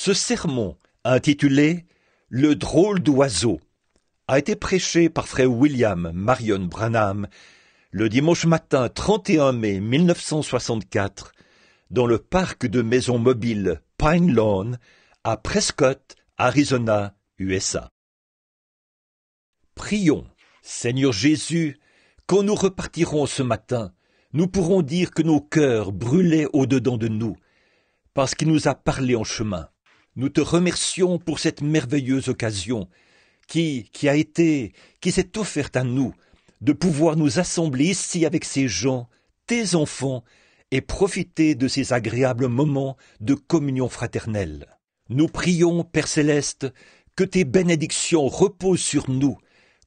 Ce sermon, intitulé « Le drôle d'oiseau », a été prêché par frère William Marion Branham le dimanche matin 31 mai 1964 dans le parc de maisons mobiles Pine Lawn à Prescott, Arizona, USA. Prions, Seigneur Jésus, quand nous repartirons ce matin, nous pourrons dire que nos cœurs brûlaient au-dedans de nous, parce qu'il nous a parlé en chemin. Nous te remercions pour cette merveilleuse occasion qui s'est offerte à nous, de pouvoir nous assembler ici avec ces gens, tes enfants, et profiter de ces agréables moments de communion fraternelle. Nous prions, Père Céleste, que tes bénédictions reposent sur nous,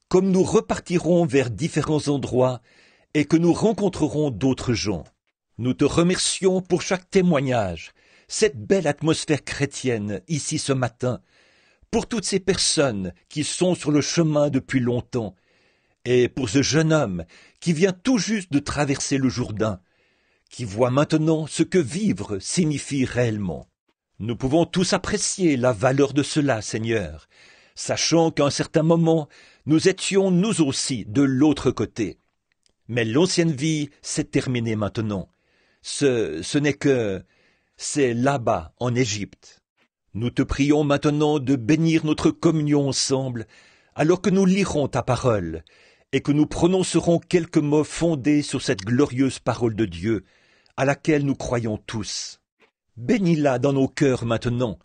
comme nous repartirons vers différents endroits et que nous rencontrerons d'autres gens. Nous te remercions pour chaque témoignage, cette belle atmosphère chrétienne ici ce matin, pour toutes ces personnes qui sont sur le chemin depuis longtemps, et pour ce jeune homme qui vient tout juste de traverser le Jourdain, qui voit maintenant ce que vivre signifie réellement. Nous pouvons tous apprécier la valeur de cela, Seigneur, sachant qu'à un certain moment, nous étions nous aussi de l'autre côté. Mais l'ancienne vie s'est terminée maintenant. C'est là-bas, en Égypte. Nous te prions maintenant de bénir notre communion ensemble, alors que nous lirons ta parole, et que nous prononcerons quelques mots fondés sur cette glorieuse parole de Dieu, à laquelle nous croyons tous. Bénis-la dans nos cœurs maintenant,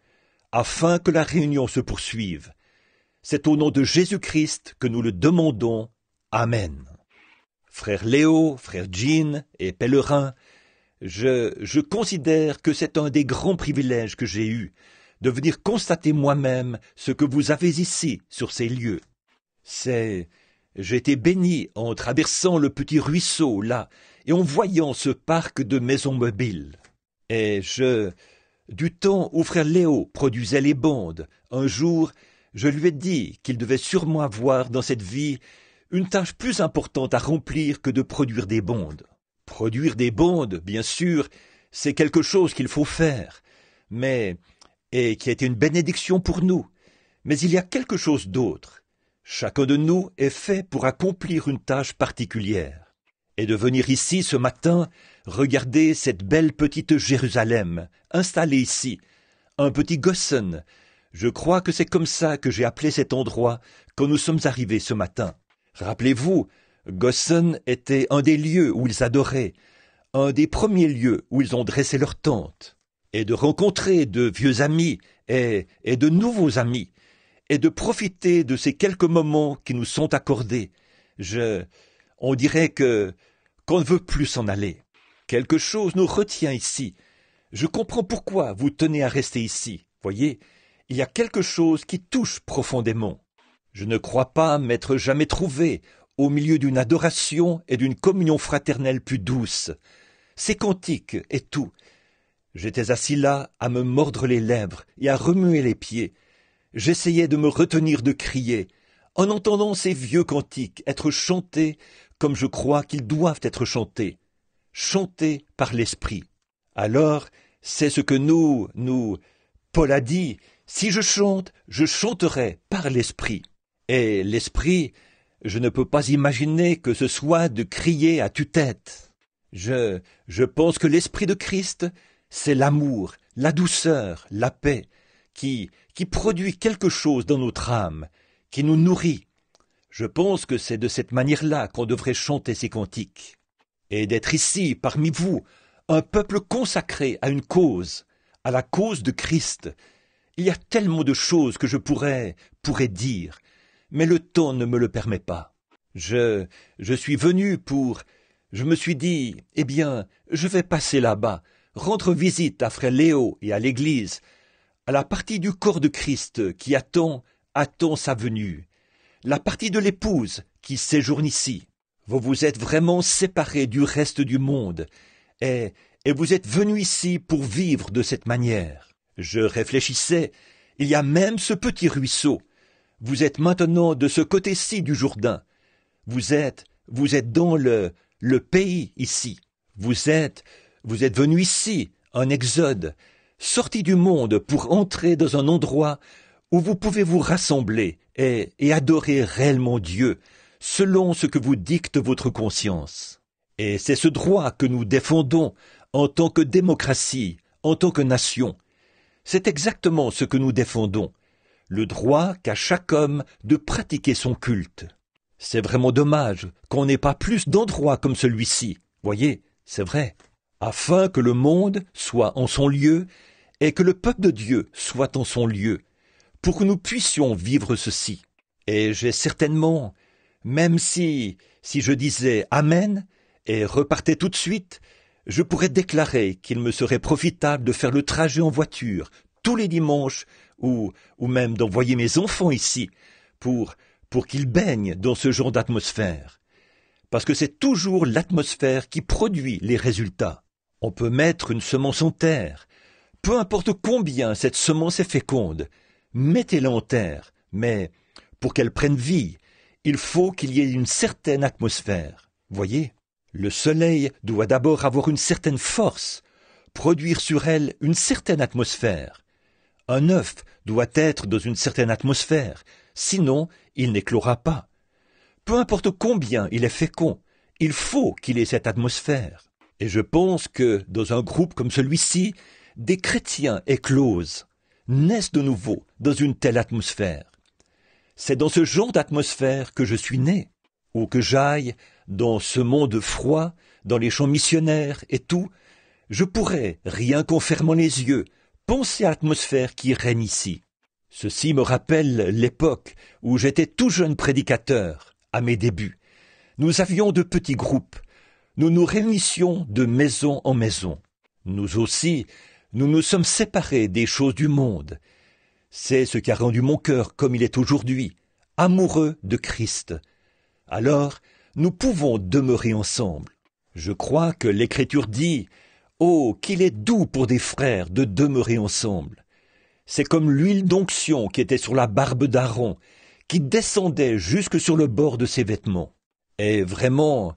afin que la réunion se poursuive. C'est au nom de Jésus-Christ que nous le demandons. Amen. Frère Léo, frère Jean et pèlerin, je considère que c'est un des grands privilèges que j'ai eus, de venir constater moi-même ce que vous avez ici, sur ces lieux. J'ai été béni en traversant le petit ruisseau, là, et en voyant ce parc de maisons mobiles. Et du temps où frère Léo produisait les bandes, un jour, je lui ai dit qu'il devait sûrement avoir dans cette vie une tâche plus importante à remplir que de produire des bandes. Produire des bandes, bien sûr, c'est quelque chose qu'il faut faire, et qui a été une bénédiction pour nous. Mais il y a quelque chose d'autre. Chacun de nous est fait pour accomplir une tâche particulière. Et de venir ici ce matin, regarder cette belle petite Jérusalem, installée ici, un petit Goshen. Je crois que c'est comme ça que j'ai appelé cet endroit quand nous sommes arrivés ce matin. Rappelez-vous, Goshen était un des lieux où ils adoraient, un des premiers lieux où ils ont dressé leur tente. Et de rencontrer de vieux amis et de nouveaux amis, et de profiter de ces quelques moments qui nous sont accordés. On dirait qu'on ne veut plus s'en aller. Quelque chose nous retient ici. Je comprends pourquoi vous tenez à rester ici. Voyez, il y a quelque chose qui touche profondément. Je ne crois pas m'être jamais trouvé au milieu d'une adoration et d'une communion fraternelle plus douce. Ces cantiques et tout. J'étais assis là à me mordre les lèvres et à remuer les pieds. J'essayais de me retenir de crier, en entendant ces vieux cantiques être chantés comme je crois qu'ils doivent être chantés par l'Esprit. Alors, c'est ce que Paul a dit, si je chante, je chanterai par l'Esprit. Et l'Esprit, je ne peux pas imaginer que ce soit de crier à tue-tête. Je pense que l'Esprit de Christ, c'est l'amour, la douceur, la paix, qui produit quelque chose dans notre âme, qui nous nourrit. Je pense que c'est de cette manière-là qu'on devrait chanter ces cantiques. Et d'être ici, parmi vous, un peuple consacré à une cause, à la cause de Christ. Il y a tellement de choses que je pourrais dire, mais le temps ne me le permet pas. Je suis venu je me suis dit, eh bien, je vais passer là-bas, rendre visite à frère Léo et à l'église, à la partie du corps de Christ qui attend sa venue, la partie de l'épouse qui séjourne ici. Vous vous êtes vraiment séparés du reste du monde, et vous êtes venus ici pour vivre de cette manière. Je réfléchissais, il y a même ce petit ruisseau. Vous êtes maintenant de ce côté-ci du Jourdain. Vous êtes dans le pays ici. Vous êtes venus ici, en Exode, sortis du monde pour entrer dans un endroit où vous pouvez vous rassembler et adorer réellement Dieu, selon ce que vous dicte votre conscience. Et c'est ce droit que nous défendons en tant que démocratie, en tant que nation. C'est exactement ce que nous défendons, le droit qu'a chaque homme de pratiquer son culte. C'est vraiment dommage qu'on n'ait pas plus d'endroits comme celui-ci, voyez, c'est vrai, afin que le monde soit en son lieu et que le peuple de Dieu soit en son lieu, pour que nous puissions vivre ceci. Et j'ai certainement, même si je disais Amen et repartais tout de suite, je pourrais déclarer qu'il me serait profitable de faire le trajet en voiture tous les dimanches ou même d'envoyer mes enfants ici pour qu'ils baignent dans ce genre d'atmosphère. Parce que c'est toujours l'atmosphère qui produit les résultats. On peut mettre une semence en terre. Peu importe combien cette semence est féconde, mettez-la en terre, mais pour qu'elle prenne vie, il faut qu'il y ait une certaine atmosphère. Voyez, le soleil doit d'abord avoir une certaine force, produire sur elle une certaine atmosphère. Un œuf doit être dans une certaine atmosphère, sinon il n'éclora pas. Peu importe combien il est fécond, il faut qu'il ait cette atmosphère. Et je pense que dans un groupe comme celui-ci, des chrétiens éclosent, naissent de nouveau dans une telle atmosphère. C'est dans ce genre d'atmosphère que je suis né, ou que j'aille dans ce monde froid, dans les champs missionnaires et tout, je pourrais, rien qu'en fermant les yeux, penser à l'atmosphère qui règne ici. Ceci me rappelle l'époque où j'étais tout jeune prédicateur, à mes débuts. Nous avions de petits groupes. Nous nous réunissions de maison en maison. Nous aussi, nous nous sommes séparés des choses du monde. C'est ce qui a rendu mon cœur comme il est aujourd'hui, amoureux de Christ. Alors, nous pouvons demeurer ensemble. Je crois que l'Écriture dit « Oh, qu'il est doux pour des frères de demeurer ensemble !» C'est comme l'huile d'onction qui était sur la barbe d'Aaron, qui descendait jusque sur le bord de ses vêtements. Et vraiment,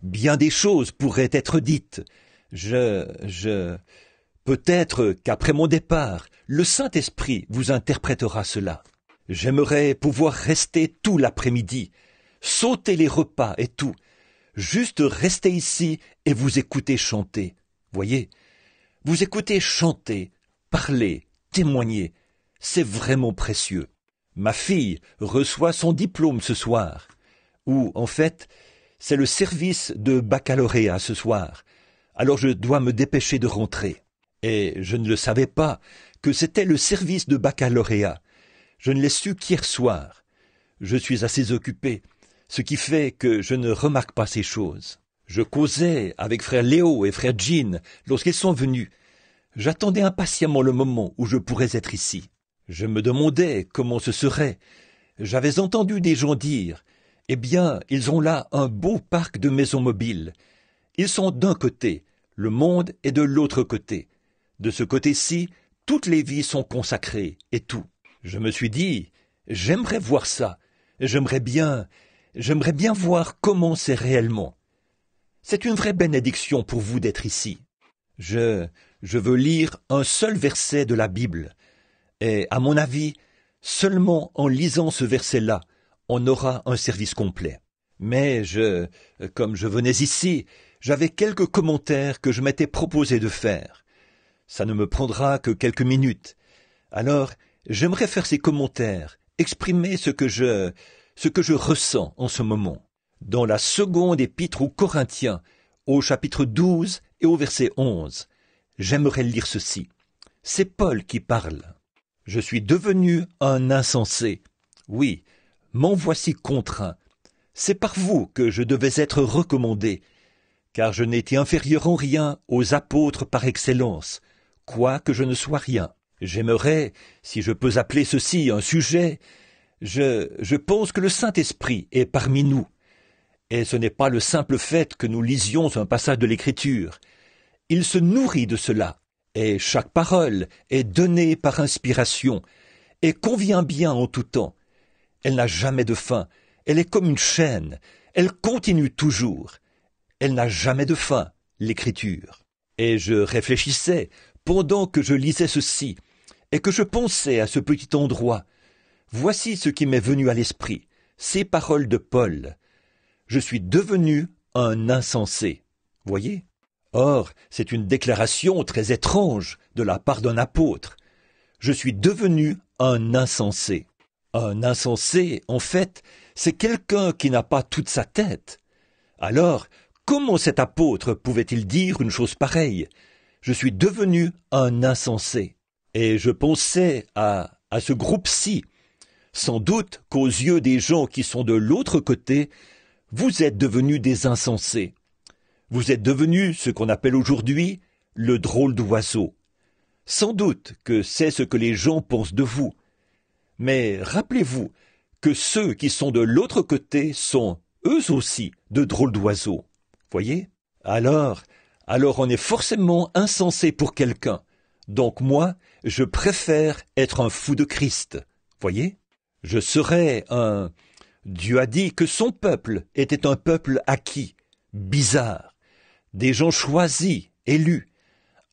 bien des choses pourraient être dites. Peut-être qu'après mon départ, le Saint-Esprit vous interprétera cela. J'aimerais pouvoir rester tout l'après-midi, sauter les repas et tout, juste rester ici et vous écouter chanter. Voyez, vous écoutez chanter, parler, témoigner, c'est vraiment précieux. Ma fille reçoit son diplôme ce soir, ou en fait, c'est le service de baccalauréat ce soir, alors je dois me dépêcher de rentrer. Et je ne le savais pas que c'était le service de baccalauréat. Je ne l'ai su qu'hier soir. Je suis assez occupé, ce qui fait que je ne remarque pas ces choses. Je causais avec frère Léo et frère Jean lorsqu'ils sont venus. J'attendais impatiemment le moment où je pourrais être ici. Je me demandais comment ce serait. J'avais entendu des gens dire « Eh bien, ils ont là un beau parc de maisons mobiles. Ils sont d'un côté, le monde est de l'autre côté. De ce côté-ci, toutes les vies sont consacrées et tout. » Je me suis dit « J'aimerais voir ça. J'aimerais bien voir comment c'est réellement. » C'est une vraie bénédiction pour vous d'être ici. Je veux lire un seul verset de la Bible. Et à mon avis, seulement en lisant ce verset-là, on aura un service complet. Mais comme je venais ici, j'avais quelques commentaires que je m'étais proposé de faire. Ça ne me prendra que quelques minutes. Alors, j'aimerais faire ces commentaires, exprimer ce que je ressens en ce moment. Dans la seconde épître aux Corinthiens, au chapitre 12 et au verset 11, j'aimerais lire ceci. C'est Paul qui parle. « Je suis devenu un insensé. Oui, m'en voici contraint. C'est par vous que je devais être recommandé, car je n'étais inférieur en rien aux apôtres par excellence, quoique je ne sois rien. J'aimerais, si je peux appeler ceci un sujet, je pense que le Saint-Esprit est parmi nous. Et ce n'est pas le simple fait que nous lisions un passage de l'Écriture. Il se nourrit de cela, et chaque parole est donnée par inspiration, et convient bien en tout temps. Elle n'a jamais de fin, elle est comme une chaîne, elle continue toujours. Elle n'a jamais de fin, l'Écriture. Et je réfléchissais, pendant que je lisais ceci, et que je pensais à ce petit endroit, voici ce qui m'est venu à l'esprit, ces paroles de Paul. Je suis devenu un insensé. Voyez ? Or, c'est une déclaration très étrange de la part d'un apôtre. Je suis devenu un insensé. Un insensé, en fait, c'est quelqu'un qui n'a pas toute sa tête. Alors, comment cet apôtre pouvait-il dire une chose pareille ? Je suis devenu un insensé. Et je pensais à ce groupe-ci. Sans doute qu'aux yeux des gens qui sont de l'autre côté, vous êtes devenus des insensés. Vous êtes devenus ce qu'on appelle aujourd'hui le drôle d'oiseau. Sans doute que c'est ce que les gens pensent de vous. Mais rappelez-vous que ceux qui sont de l'autre côté sont, eux aussi, de drôles d'oiseaux. Voyez ? Alors on est forcément insensé pour quelqu'un. Donc moi, je préfère être un fou de Christ. Voyez ? Je serais un... Dieu a dit que son peuple était un peuple acquis, bizarre, des gens choisis, élus,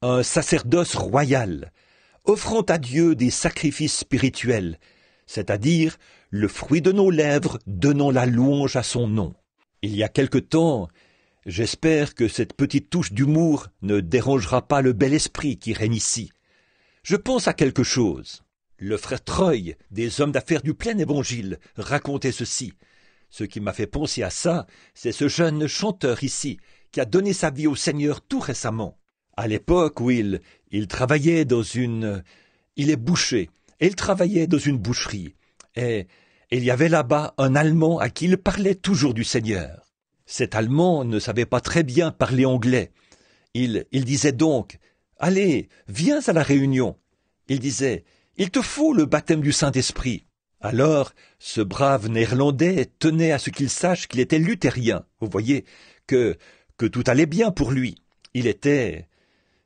un sacerdoce royal, offrant à Dieu des sacrifices spirituels, c'est-à-dire le fruit de nos lèvres donnant la louange à son nom. Il y a quelque temps, j'espère que cette petite touche d'humour ne dérangera pas le bel esprit qui règne ici. Je pense à quelque chose. Le frère Troy, des hommes d'affaires du plein évangile, racontait ceci. Ce qui m'a fait penser à ça, c'est ce jeune chanteur ici, qui a donné sa vie au Seigneur tout récemment. À l'époque où il travaillait dans une... Il est boucher, et il travaillait dans une boucherie. Et il y avait là-bas un Allemand à qui il parlait toujours du Seigneur. Cet Allemand ne savait pas très bien parler anglais. Il disait donc, « Allez, viens à la réunion. » Il disait, « Il te faut le baptême du Saint-Esprit. » Alors, ce brave Néerlandais tenait à ce qu'il sache qu'il était luthérien. Vous voyez, que tout allait bien pour lui. Il était...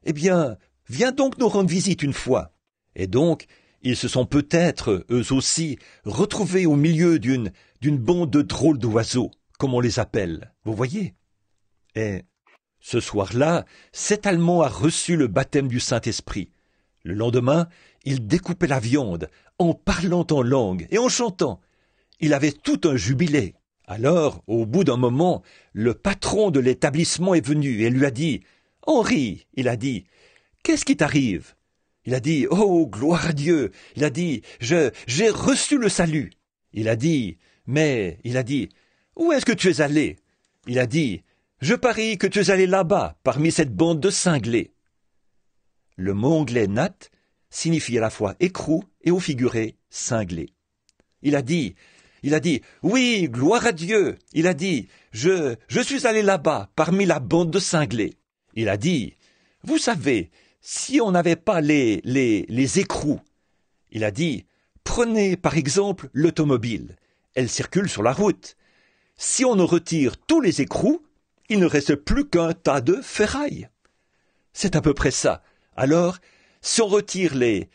Eh bien, viens donc nous rendre visite une fois. Et donc, ils se sont peut-être, eux aussi, retrouvés au milieu d'une bande de drôles d'oiseaux, comme on les appelle. Vous voyez ? Et ce soir-là, cet Allemand a reçu le baptême du Saint-Esprit. Le lendemain, il découpait la viande, en parlant en langue et en chantant. Il avait tout un jubilé. Alors, au bout d'un moment, le patron de l'établissement est venu et lui a dit « Henri, il a dit, qu'est-ce qui t'arrive ?» Il a dit « Oh, gloire à Dieu !» Il a dit « J'ai reçu le salut !» Il a dit « Mais, il a dit, où est-ce que tu es allé ?» Il a dit « Je parie que tu es allé là-bas, parmi cette bande de cinglés. » Le mot anglais « nat » signifie à la fois écrou et au figuré cinglé. Il a dit « Oui, gloire à Dieu !» Il a dit « Je suis allé là-bas, parmi la bande de cinglés. » Il a dit « Vous savez, si on n'avait pas les écrous, il a dit « Prenez par exemple l'automobile, elle circule sur la route. Si on en retire tous les écrous, il ne reste plus qu'un tas de ferraille. » C'est à peu près ça. Alors, si on retire les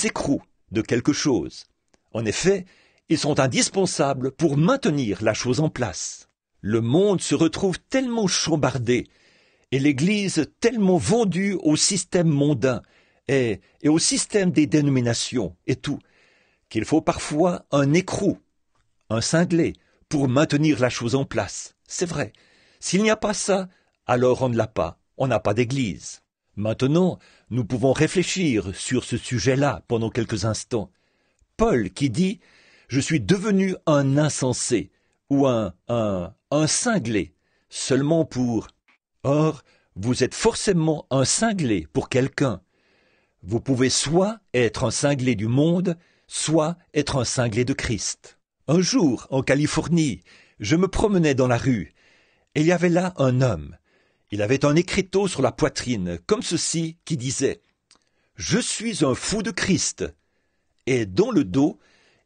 écrous de quelque chose, en effet, ils sont indispensables pour maintenir la chose en place. Le monde se retrouve tellement chambardé et l'Église tellement vendue au système mondain et au système des dénominations et tout, qu'il faut parfois un écrou, un cinglé, pour maintenir la chose en place. C'est vrai. S'il n'y a pas ça, alors on ne l'a pas. On n'a pas d'Église. Maintenant, nous pouvons réfléchir sur ce sujet-là pendant quelques instants. Paul qui dit « Je suis devenu un insensé » ou un cinglé, seulement pour... Or, vous êtes forcément un cinglé pour quelqu'un. Vous pouvez soit être un cinglé du monde, soit être un cinglé de Christ. Un jour, en Californie, je me promenais dans la rue, et il y avait là un homme. Il avait un écriteau sur la poitrine, comme ceci, qui disait « Je suis un fou de Christ ». Et dans le dos,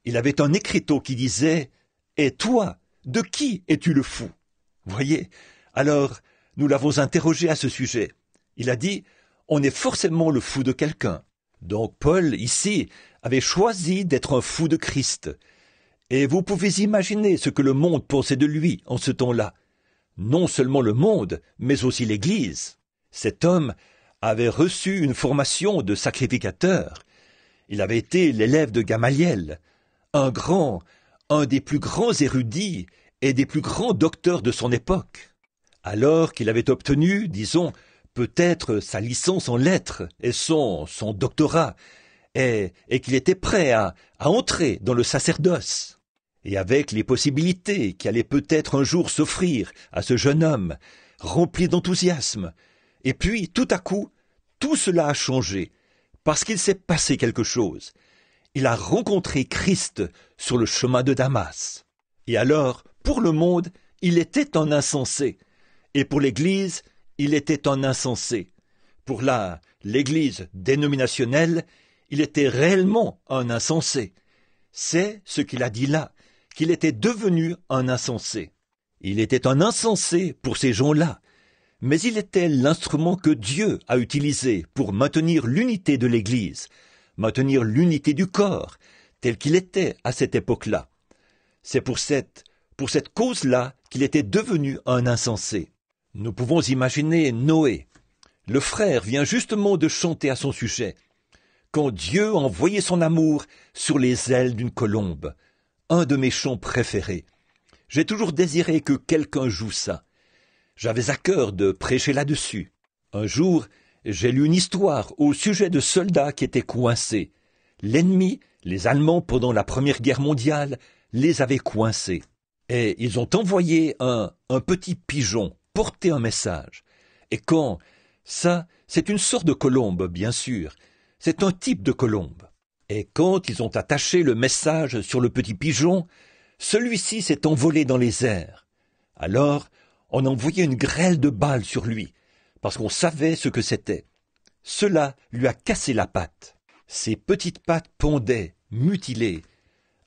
il avait un écriteau qui disait « Et toi, de qui es-tu le fou ?» Voyez, alors nous l'avons interrogé à ce sujet. Il a dit « On est forcément le fou de quelqu'un ». Donc Paul, ici, avait choisi d'être un fou de Christ. Et vous pouvez imaginer ce que le monde pensait de lui en ce temps-là. Non seulement le monde, mais aussi l'Église. Cet homme avait reçu une formation de sacrificateur. Il avait été l'élève de Gamaliel, un des plus grands érudits et des plus grands docteurs de son époque. Alors qu'il avait obtenu, disons, peut-être sa licence en lettres et son doctorat, et qu'il était prêt à entrer dans le sacerdoce. Et avec les possibilités qui allaient peut-être un jour s'offrir à ce jeune homme, rempli d'enthousiasme. Et puis, tout à coup, tout cela a changé, parce qu'il s'est passé quelque chose. Il a rencontré Christ sur le chemin de Damas. Et alors, pour le monde, il était un insensé. Et pour l'Église, il était un insensé. Pour l'Église dénominationnelle, il était réellement un insensé. C'est ce qu'il a dit là, qu'il était devenu un insensé. Il était un insensé pour ces gens-là, mais il était l'instrument que Dieu a utilisé pour maintenir l'unité de l'Église, maintenir l'unité du corps, tel qu'il était à cette époque-là. C'est pour cette cause-là qu'il était devenu un insensé. Nous pouvons imaginer Noé. Le frère vient justement de chanter à son sujet. Quand Dieu a envoyé son amour sur les ailes d'une colombe, un de mes chants préférés. J'ai toujours désiré que quelqu'un joue ça. J'avais à cœur de prêcher là-dessus. Un jour, j'ai lu une histoire au sujet de soldats qui étaient coincés. L'ennemi, les Allemands pendant la Première Guerre mondiale, les avait coincés. Et ils ont envoyé un petit pigeon porter un message. Et ça, c'est une sorte de colombe, bien sûr. C'est un type de colombe. Et quand ils ont attaché le message sur le petit pigeon, celui-ci s'est envolé dans les airs. Alors, on a envoyé une grêle de balles sur lui, parce qu'on savait ce que c'était. Cela lui a cassé la patte. Ses petites pattes pendaient, mutilées.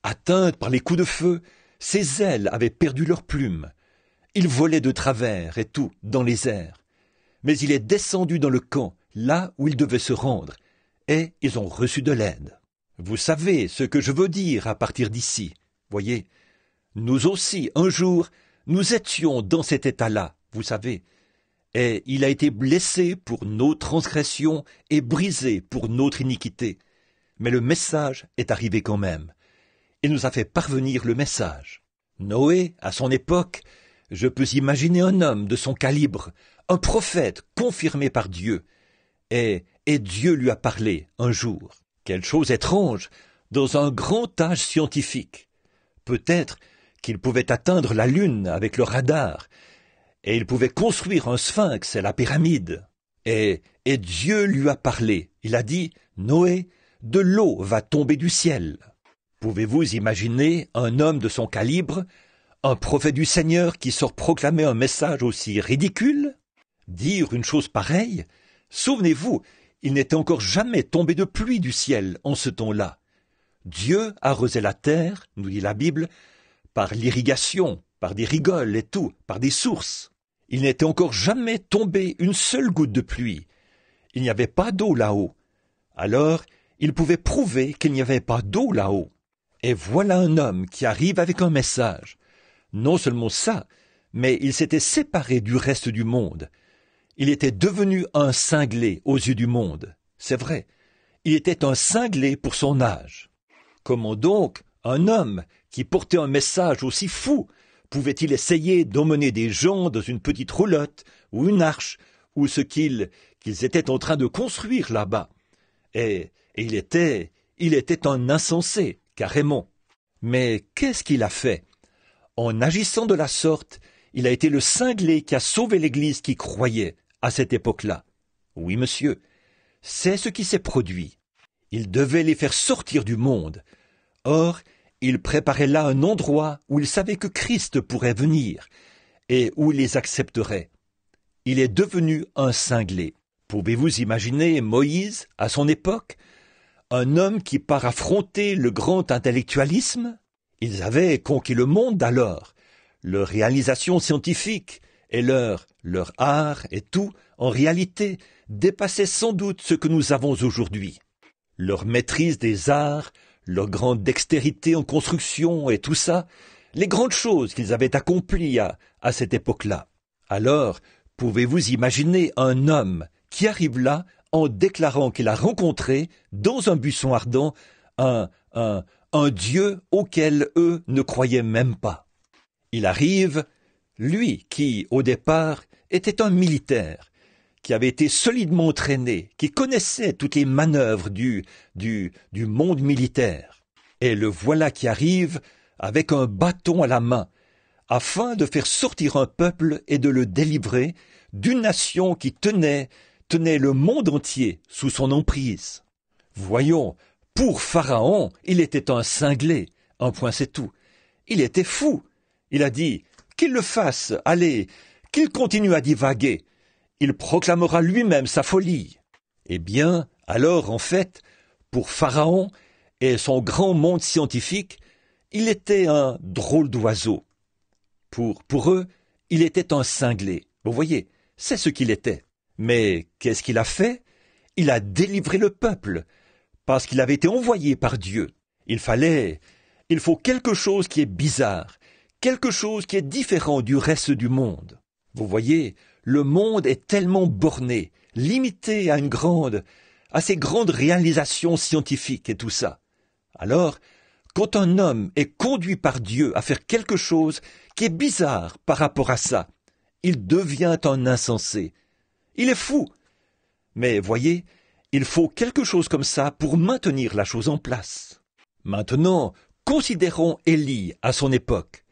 Atteintes par les coups de feu, ses ailes avaient perdu leurs plumes. Il volait de travers et tout, dans les airs. Mais il est descendu dans le camp, là où il devait se rendre, et ils ont reçu de l'aide. Vous savez ce que je veux dire à partir d'ici. Voyez, nous aussi, un jour, nous étions dans cet état-là, vous savez. Et il a été blessé pour nos transgressions et brisé pour notre iniquité. Mais le message est arrivé quand même. Il nous a fait parvenir le message. Noé, à son époque, je peux imaginer un homme de son calibre, un prophète confirmé par Dieu. Et Dieu lui a parlé un jour. Quelle chose étrange, dans un grand âge scientifique. Peut-être qu'il pouvait atteindre la Lune avec le radar, et il pouvait construire un sphinx et la pyramide. Et Dieu lui a parlé. Il a dit, « Noé, de l'eau va tomber du ciel. » Pouvez-vous imaginer un homme de son calibre, un prophète du Seigneur qui sort proclamer un message aussi ridicule? Dire une chose pareille? Souvenez-vous, il n'était encore jamais tombé de pluie du ciel en ce temps-là. Dieu arrosait la terre, nous dit la Bible, par l'irrigation, par des rigoles et tout, par des sources. Il n'était encore jamais tombé une seule goutte de pluie. Il n'y avait pas d'eau là-haut. Alors, il pouvait prouver qu'il n'y avait pas d'eau là-haut. Et voilà un homme qui arrive avec un message. Non seulement ça, mais il s'était séparé du reste du monde. Il était devenu un cinglé aux yeux du monde. C'est vrai, il était un cinglé pour son âge. Comment donc un homme qui portait un message aussi fou pouvait-il essayer d'emmener des gens dans une petite roulotte ou une arche ou ce qu'ils étaient en train de construire là-bas? Et il était un insensé, carrément. Mais qu'est-ce qu'il a fait? En agissant de la sorte, il a été le cinglé qui a sauvé l'Église qui croyait à cette époque-là. Oui, monsieur, c'est ce qui s'est produit. Il devait les faire sortir du monde. Or, il préparait là un endroit où il savait que Christ pourrait venir et où il les accepterait. Il est devenu un cinglé. Pouvez-vous imaginer Moïse, à son époque, un homme qui part affronter le grand intellectualisme? Ils avaient conquis le monde alors. Leur réalisation scientifique et leur art et tout, en réalité, dépassaient sans doute ce que nous avons aujourd'hui. Leur maîtrise des arts, leur grande dextérité en construction et tout ça, les grandes choses qu'ils avaient accomplies à cette époque-là. Alors, pouvez-vous imaginer un homme qui arrive là en déclarant qu'il a rencontré, dans un buisson ardent, un Dieu auquel eux ne croyaient même pas. Il arrive, lui qui, au départ, était un militaire, qui avait été solidement entraîné, qui connaissait toutes les manœuvres du monde militaire. Et le voilà qui arrive avec un bâton à la main, afin de faire sortir un peuple et de le délivrer d'une nation qui tenait le monde entier sous son emprise. Voyons, pour Pharaon, il était un cinglé, un point c'est tout. Il était fou. Il a dit, qu'il le fasse, allez, qu'il continue à divaguer. Il proclamera lui-même sa folie. Eh bien, alors, en fait, pour Pharaon et son grand monde scientifique, il était un drôle d'oiseau. Pour eux, il était un cinglé. Vous voyez, c'est ce qu'il était. Mais qu'est-ce qu'il a fait? Il a délivré le peuple, parce qu'il avait été envoyé par Dieu. Il faut quelque chose qui est bizarre, quelque chose qui est différent du reste du monde. Vous voyez, le monde est tellement borné, limité à ces grandes réalisations scientifiques et tout ça. Alors, quand un homme est conduit par Dieu à faire quelque chose qui est bizarre par rapport à ça, il devient un insensé. Il est fou. Mais voyez, il faut quelque chose comme ça pour maintenir la chose en place. Maintenant, considérons Élie à son époque.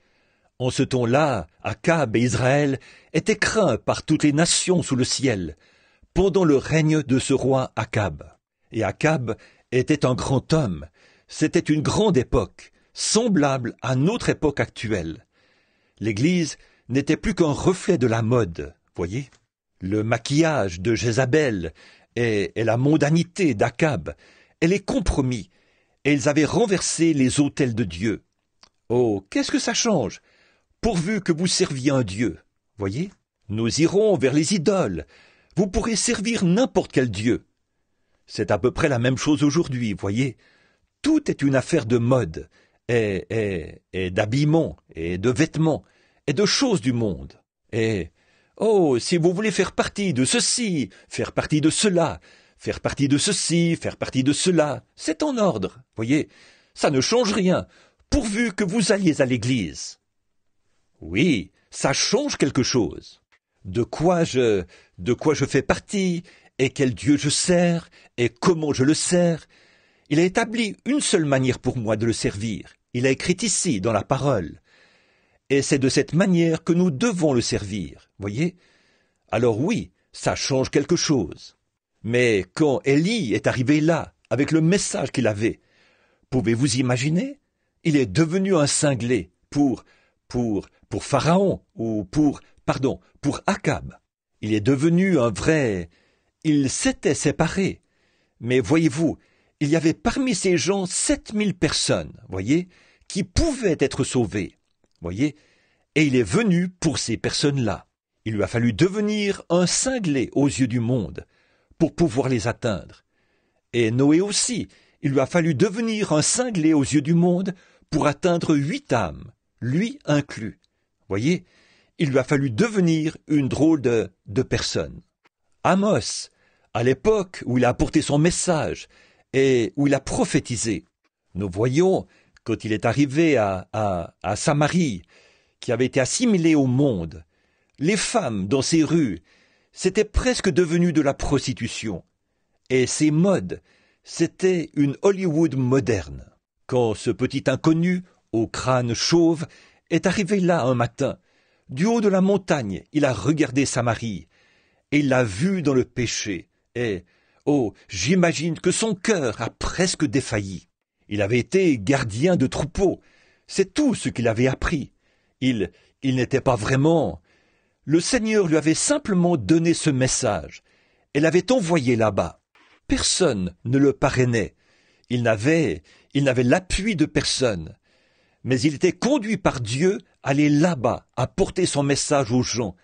En ce temps-là, Akab et Israël étaient craints par toutes les nations sous le ciel, pendant le règne de ce roi Akab. Et Akab était un grand homme. C'était une grande époque, semblable à notre époque actuelle. L'Église n'était plus qu'un reflet de la mode, voyez. Le maquillage de Jézabel et la mondanité d'Akab, elle est compromis, et ils avaient renversé les autels de Dieu. Oh, qu'est-ce que ça change, pourvu que vous serviez un Dieu, voyez. Nous irons vers les idoles, vous pourrez servir n'importe quel Dieu. C'est à peu près la même chose aujourd'hui, voyez. Tout est une affaire de mode, et d'habillement, et de vêtements, et de choses du monde. Et, oh, si vous voulez faire partie de ceci, faire partie de cela, faire partie de ceci, faire partie de cela, c'est en ordre, voyez. Ça ne change rien, pourvu que vous alliez à l'église. Oui, ça change quelque chose. De quoi je fais partie, et quel Dieu je sers, et comment je le sers. Il a établi une seule manière pour moi de le servir. Il a écrit ici, dans la parole. Et c'est de cette manière que nous devons le servir, voyez. Alors oui, ça change quelque chose. Mais quand Élie est arrivé là, avec le message qu'il avait, pouvez-vous imaginer? Il est devenu un cinglé pour Pharaon, ou pour Akab. Il est devenu un vrai... Il s'était séparé. Mais voyez-vous, il y avait parmi ces gens 7000 personnes, voyez, qui pouvaient être sauvées, voyez, et il est venu pour ces personnes-là. Il lui a fallu devenir un cinglé aux yeux du monde pour pouvoir les atteindre. Et Noé aussi, il lui a fallu devenir un cinglé aux yeux du monde pour atteindre 8 âmes, lui inclus. Voyez, il lui a fallu devenir une drôle de personne. Amos, à l'époque où il a apporté son message et où il a prophétisé, nous voyons, quand il est arrivé à Samarie, qui avait été assimilée au monde, les femmes dans ces rues, c'était presque devenu de la prostitution. Et ces modes, c'était une Hollywood moderne. Quand ce petit inconnu, au crâne chauve, est arrivé là un matin, du haut de la montagne, il a regardé Samarie, et il l'a vu dans le péché. Et, oh, j'imagine que son cœur a presque défailli. Il avait été gardien de troupeau, c'est tout ce qu'il avait appris. Il n'était pas vraiment... Le Seigneur lui avait simplement donné ce message, et l'avait envoyé là-bas. Personne ne le parrainait. Il n'avait l'appui de personne. Mais il était conduit par Dieu à aller là-bas, à porter son message aux gens,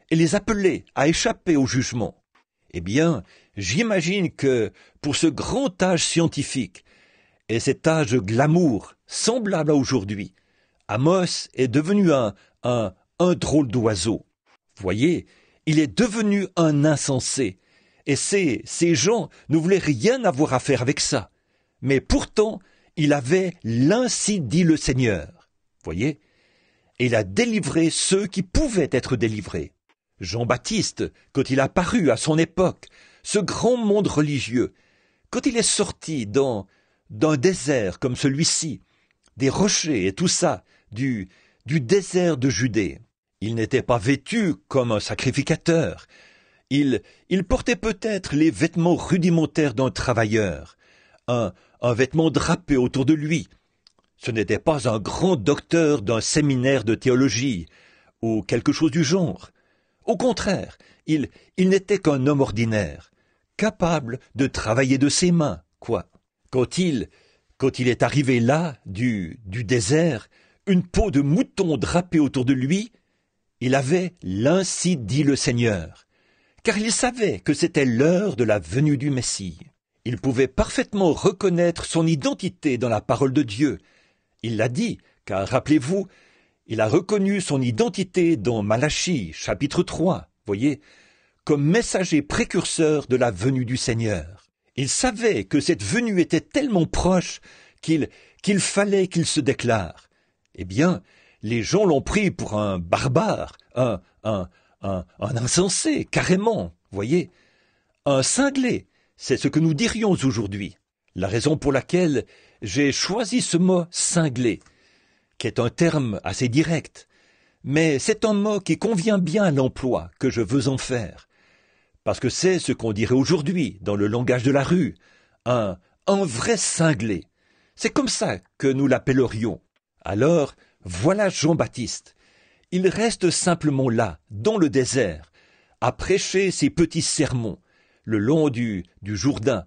et les appeler à échapper au jugement. Eh bien, j'imagine que, pour ce grand âge scientifique, et cet âge glamour, semblable à aujourd'hui, Amos est devenu un drôle d'oiseau. Voyez, il est devenu un insensé, Et ces gens ne voulaient rien avoir à faire avec ça. Mais pourtant, il avait l'ainsi dit le Seigneur. Voyez? Et il a délivré ceux qui pouvaient être délivrés. Jean-Baptiste, quand il a paru à son époque, ce grand monde religieux, quand il est sorti d'un désert comme celui-ci, des rochers et tout ça, du désert de Judée, il n'était pas vêtu comme un sacrificateur. Il portait peut-être les vêtements rudimentaires d'un travailleur, un vêtement drapé autour de lui. Ce n'était pas un grand docteur d'un séminaire de théologie, ou quelque chose du genre. Au contraire, il n'était qu'un homme ordinaire, capable de travailler de ses mains, quoi. Quand il est arrivé là, du désert, une peau de mouton drapée autour de lui, il avait l'ainsi dit le Seigneur, car il savait que c'était l'heure de la venue du Messie. Il pouvait parfaitement reconnaître son identité dans la parole de Dieu. Il l'a dit, car rappelez-vous, il a reconnu son identité dans Malachie, chapitre 3, voyez, comme messager précurseur de la venue du Seigneur. Il savait que cette venue était tellement proche qu'il fallait qu'il se déclare. Eh bien, les gens l'ont pris pour un barbare, un insensé, carrément, voyez, un cinglé, c'est ce que nous dirions aujourd'hui. La raison pour laquelle j'ai choisi ce mot « cinglé », qui est un terme assez direct, mais c'est un mot qui convient bien à l'emploi que je veux en faire, parce que c'est ce qu'on dirait aujourd'hui, dans le langage de la rue, un vrai cinglé. C'est comme ça que nous l'appellerions. Alors, voilà Jean-Baptiste. Il reste simplement là, dans le désert, à prêcher ses petits sermons, le long du Jourdain,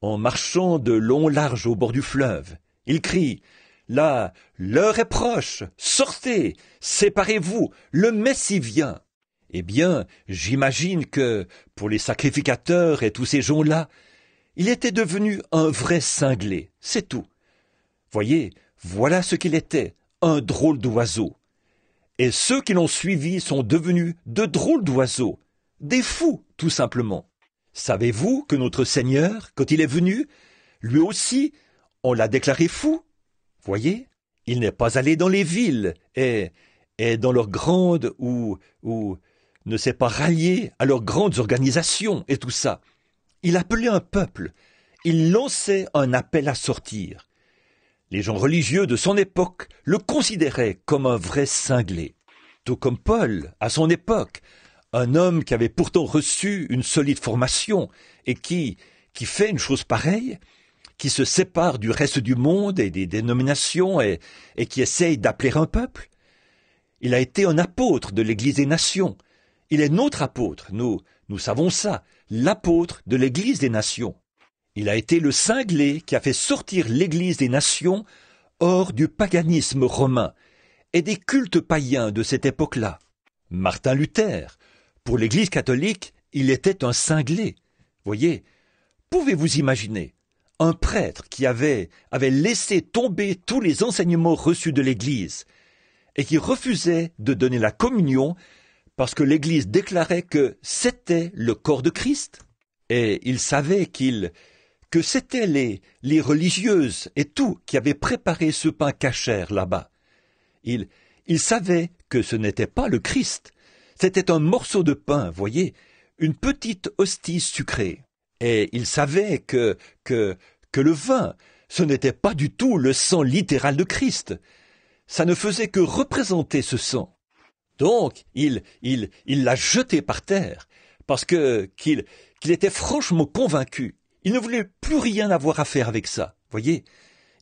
en marchant de long large au bord du fleuve. Il crie « Là, l'heure est proche, sortez, séparez-vous, le Messie vient !» Eh bien, j'imagine que, pour les sacrificateurs et tous ces gens-là, il était devenu un vrai cinglé, c'est tout. Voyez, voilà ce qu'il était, un drôle d'oiseau. Et ceux qui l'ont suivi sont devenus de drôles d'oiseaux, des fous, tout simplement. Savez-vous que notre Seigneur, quand il est venu, lui aussi, on l'a déclaré fou? Voyez, il n'est pas allé dans les villes et dans leurs grandes ou ne s'est pas rallié à leurs grandes organisations et tout ça. Il appelait un peuple, il lançait un appel à sortir. Les gens religieux de son époque le considéraient comme un vrai cinglé. Tout comme Paul, à son époque, un homme qui avait pourtant reçu une solide formation et qui fait une chose pareille, qui se sépare du reste du monde et des dénominations et qui essaye d'appeler un peuple. Il a été un apôtre de l'Église des Nations. Il est notre apôtre, nous savons ça, l'apôtre de l'Église des Nations. Il a été le cinglé qui a fait sortir l'Église des Nations hors du paganisme romain et des cultes païens de cette époque-là. Martin Luther, pour l'Église catholique, il était un cinglé. Voyez, pouvez-vous imaginer un prêtre qui avait laissé tomber tous les enseignements reçus de l'Église et qui refusait de donner la communion parce que l'Église déclarait que c'était le corps de Christ. Et il savait que c'était les religieuses et tout qui avaient préparé ce pain cachère là-bas. Il savait que ce n'était pas le Christ. C'était un morceau de pain, voyez, une petite hostie sucrée. Et il savait que le vin, ce n'était pas du tout le sang littéral de Christ. Ça ne faisait que représenter ce sang. Donc, il l'a jeté par terre, parce qu'il était franchement convaincu. Il ne voulait plus rien avoir à faire avec ça, voyez.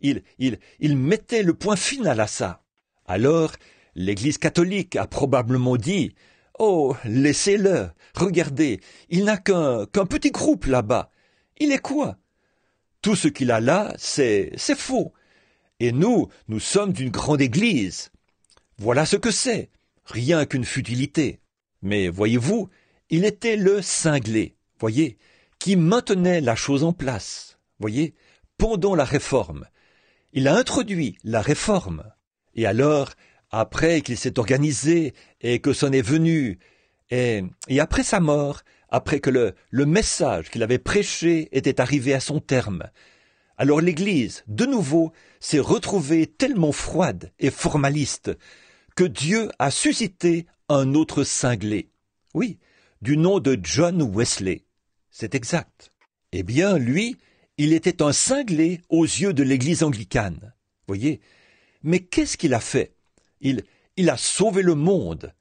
Il mettait le point final à ça. Alors, l'Église catholique a probablement dit « Oh, laissez-le, regardez, il n'a qu'un petit groupe là-bas. Il est quoi? Tout ce qu'il a là, c'est faux. Et nous sommes d'une grande Église. Voilà ce que c'est, rien qu'une futilité. Mais voyez-vous, il était le cinglé, voyez, qui maintenait la chose en place, voyez, pendant la Réforme. Il a introduit la Réforme. Et alors, après qu'il s'est organisé et que c'en est venu, et après sa mort, après que le message qu'il avait prêché était arrivé à son terme. Alors l'Église, de nouveau, s'est retrouvée tellement froide et formaliste que Dieu a suscité un autre cinglé. Oui, du nom de John Wesley. C'est exact. Eh bien, lui, il était un cinglé aux yeux de l'Église anglicane. Voyez? Mais qu'est-ce qu'il a fait? Il a sauvé le monde,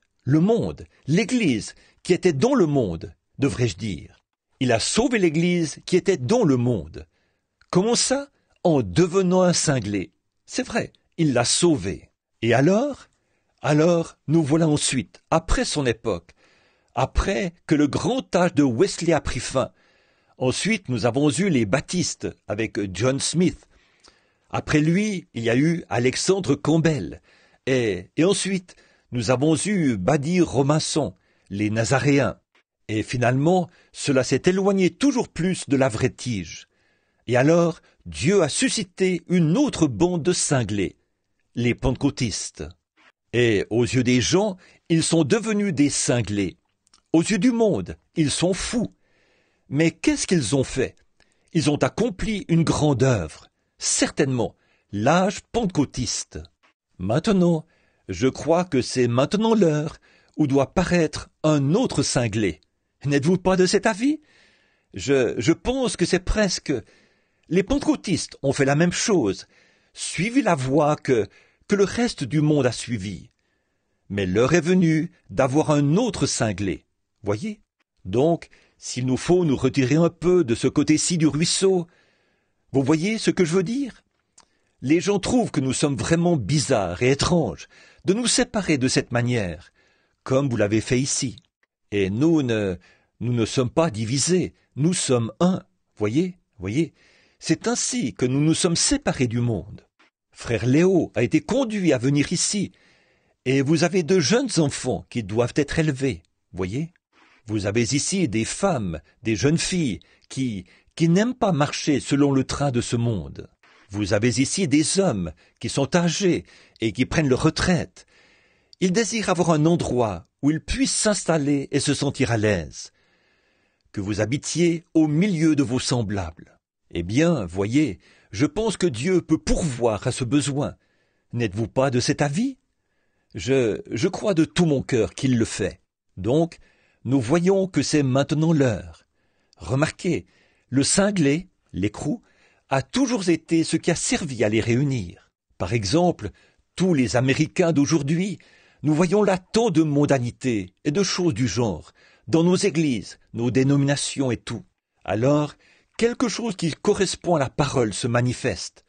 l'Église qui était dans le monde, devrais-je dire. Il a sauvé l'Église qui était dans le monde. Comment ça? En devenant un cinglé. C'est vrai, il l'a sauvé. Et alors, nous voilà ensuite, après son époque, après que le grand âge de Wesley a pris fin. Ensuite, nous avons eu les baptistes avec John Smith. Après lui, il y a eu Alexandre Campbell. Et ensuite, nous avons eu Badir Robinson, les Nazaréens. Et finalement, cela s'est éloigné toujours plus de la vraie tige. Et alors, Dieu a suscité une autre bande de cinglés, les pentecôtistes. Et aux yeux des gens, ils sont devenus des cinglés. Aux yeux du monde, ils sont fous. Mais qu'est-ce qu'ils ont fait? Ils ont accompli une grande œuvre. Certainement, l'âge pentecôtiste. Maintenant, je crois que c'est maintenant l'heure où doit paraître un autre cinglé. N'êtes-vous pas de cet avis? Je pense que c'est presque... Les pentecôtistes ont fait la même chose, suivi la voie que le reste du monde a suivie. Mais l'heure est venue d'avoir un autre cinglé. Voyez? Donc, s'il nous faut nous retirer un peu de ce côté-ci du ruisseau, vous voyez ce que je veux dire? Les gens trouvent que nous sommes vraiment bizarres et étranges de nous séparer de cette manière, comme vous l'avez fait ici. Et nous ne sommes pas divisés, nous sommes un. Voyez? C'est ainsi que nous nous sommes séparés du monde. Frère Léo a été conduit à venir ici, et vous avez de jeunes enfants qui doivent être élevés. Voyez? Vous avez ici des femmes, des jeunes filles qui n'aiment pas marcher selon le train de ce monde. Vous avez ici des hommes qui sont âgés et qui prennent leur retraite. Ils désirent avoir un endroit où ils puissent s'installer et se sentir à l'aise. Que vous habitiez au milieu de vos semblables. Eh bien, voyez, je pense que Dieu peut pourvoir à ce besoin. N'êtes-vous pas de cet avis? Je crois de tout mon cœur qu'il le fait. Donc, nous voyons que c'est maintenant l'heure. Remarquez, le cinglé, l'écrou, a toujours été ce qui a servi à les réunir. Par exemple, tous les Américains d'aujourd'hui, nous voyons là tant de mondanité et de choses du genre, dans nos églises, nos dénominations et tout. Alors, quelque chose qui correspond à la parole se manifeste.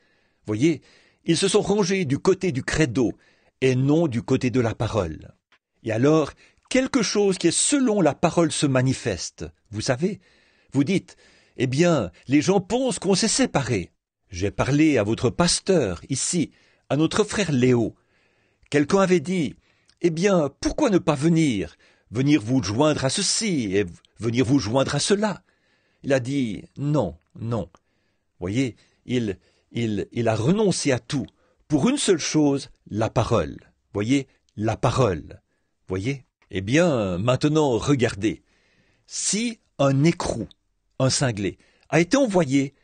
Voyez, ils se sont rangés du côté du credo et non du côté de la parole. Et alors, quelque chose qui est selon la parole se manifeste. Vous savez, vous dites, eh bien, les gens pensent qu'on s'est séparés. J'ai parlé à votre pasteur, ici, à notre frère Léo. Quelqu'un avait dit, eh bien, pourquoi ne pas venir vous joindre à ceci et venir vous joindre à cela? Il a dit, non. Voyez, il a renoncé à tout pour une seule chose, la parole. Voyez, la parole. Voyez? Eh bien, maintenant, regardez. Si un écrou, un cinglé, a été envoyé,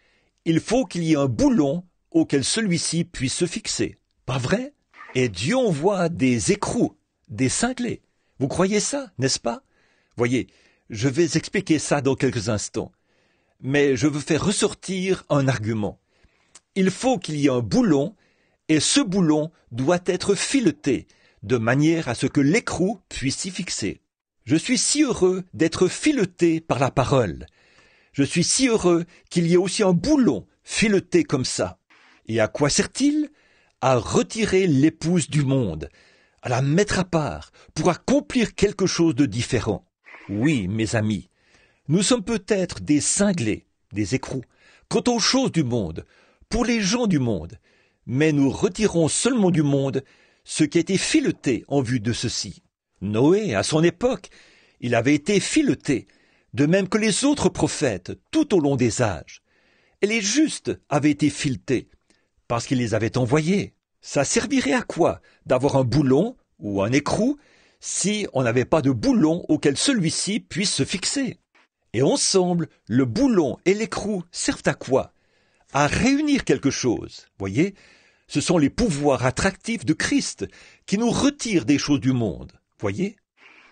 il faut qu'il y ait un boulon auquel celui-ci puisse se fixer. Pas vrai? Et Dieu envoie des écrous, des cinglés. Vous croyez ça, n'est-ce pas? Voyez, je vais expliquer ça dans quelques instants. Mais je veux faire ressortir un argument. Il faut qu'il y ait un boulon, et ce boulon doit être fileté, de manière à ce que l'écrou puisse s'y fixer. Je suis si heureux d'être fileté par la parole. Je suis si heureux qu'il y ait aussi un boulon fileté comme ça. Et à quoi sert-il? À retirer l'épouse du monde, à la mettre à part, pour accomplir quelque chose de différent. Oui, mes amis, nous sommes peut-être des cinglés, des écrous, quant aux choses du monde, pour les gens du monde, mais nous retirons seulement du monde ce qui a été fileté en vue de ceci. Noé, à son époque, il avait été fileté, de même que les autres prophètes, tout au long des âges. Et les justes avaient été filetés, parce qu'il les avait envoyés. Ça servirait à quoi d'avoir un boulon ou un écrou si on n'avait pas de boulon auquel celui-ci puisse se fixer? Et ensemble, le boulon et l'écrou servent à quoi? À réunir quelque chose, voyez? Ce sont les pouvoirs attractifs de Christ qui nous retirent des choses du monde, voyez?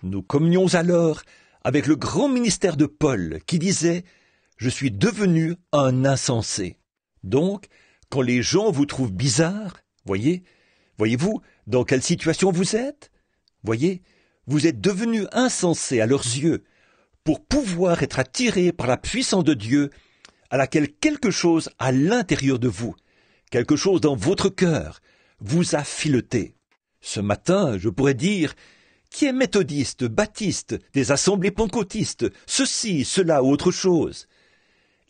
Nous communions alors avec le grand ministère de Paul qui disait « Je suis devenu un insensé ». Donc, quand les gens vous trouvent bizarre, voyez-vous dans quelle situation vous êtes? Voyez, vous êtes devenu insensé à leurs yeux pour pouvoir être attiré par la puissance de Dieu à laquelle quelque chose à l'intérieur de vous, quelque chose dans votre cœur, vous a fileté. Ce matin, je pourrais dire, qui est méthodiste, baptiste, des assemblées pentecôtistes, ceci, cela ou autre chose?